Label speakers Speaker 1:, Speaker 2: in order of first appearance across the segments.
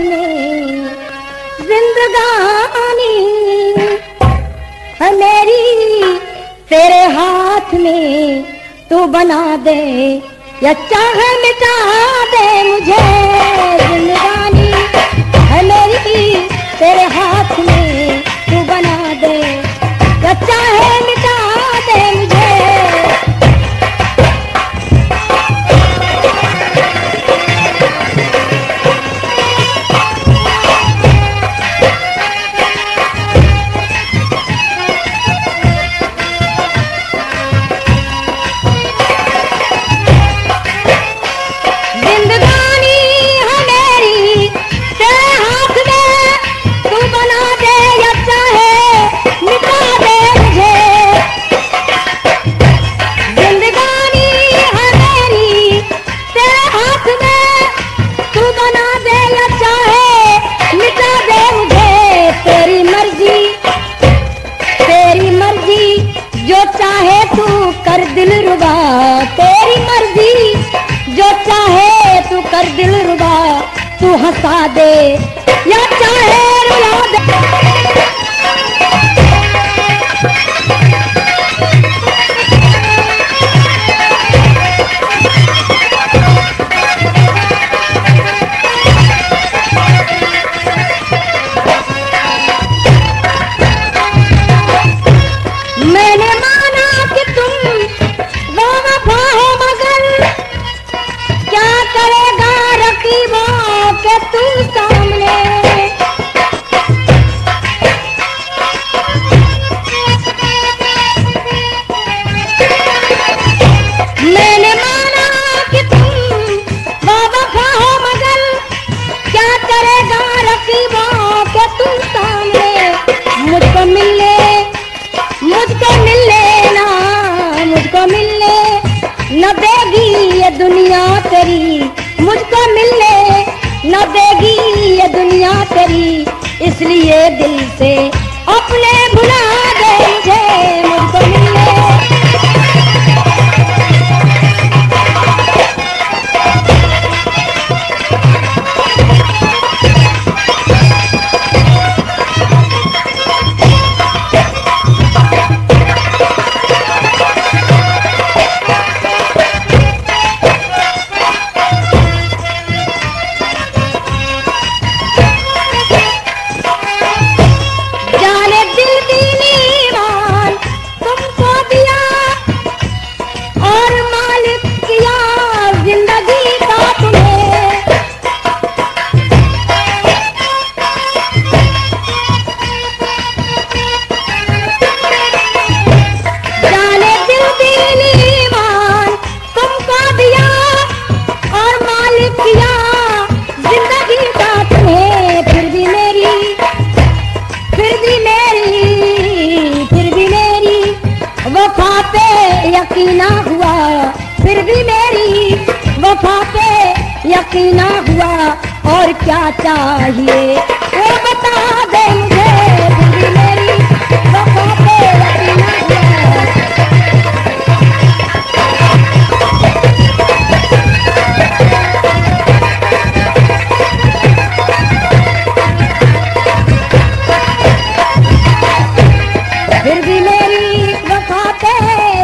Speaker 1: में जिंदगानी है मेरी तेरे हाथ में, तू बना दे या चाहे मिटा दे मुझे। जिंदगानी है मेरी तेरे हाथ में, तू बना दे या चाहे मिटा दे मुझे। कर दिल रुबा तेरी मर्जी, जो चाहे तू कर दिल रुबा, तू हंसा दे या चाहे रुला दे। न देगी ये दुनिया तेरी, मुझको मिलने न देगी ये दुनिया तेरी, इसलिए दिल से अपने भुला दे मुझे, मुझको मिलने। यकीना हुआ फिर भी मेरी वफा पे यकीना हुआ, और क्या चाहिए वो बता दे मुझे, फिर भी मेरी वफा पे यकीना हुआ। फिर भी मेरी वफा पे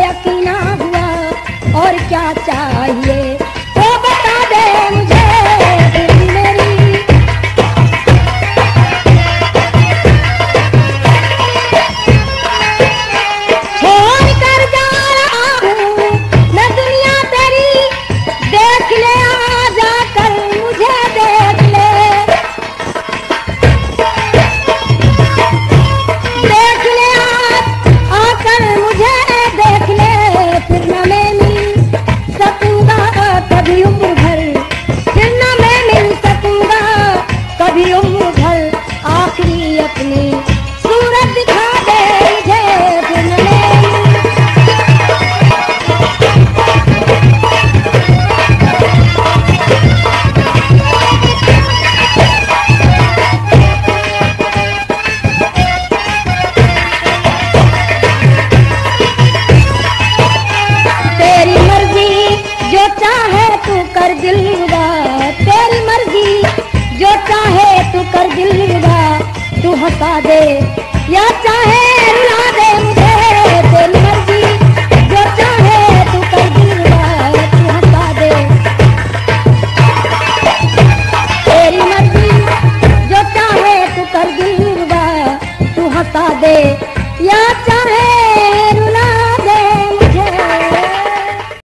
Speaker 1: यकीना हुआ, और क्या चाहिए वो बता दे मुझे, फिर भी मेरी। हंसा दे, या चाहे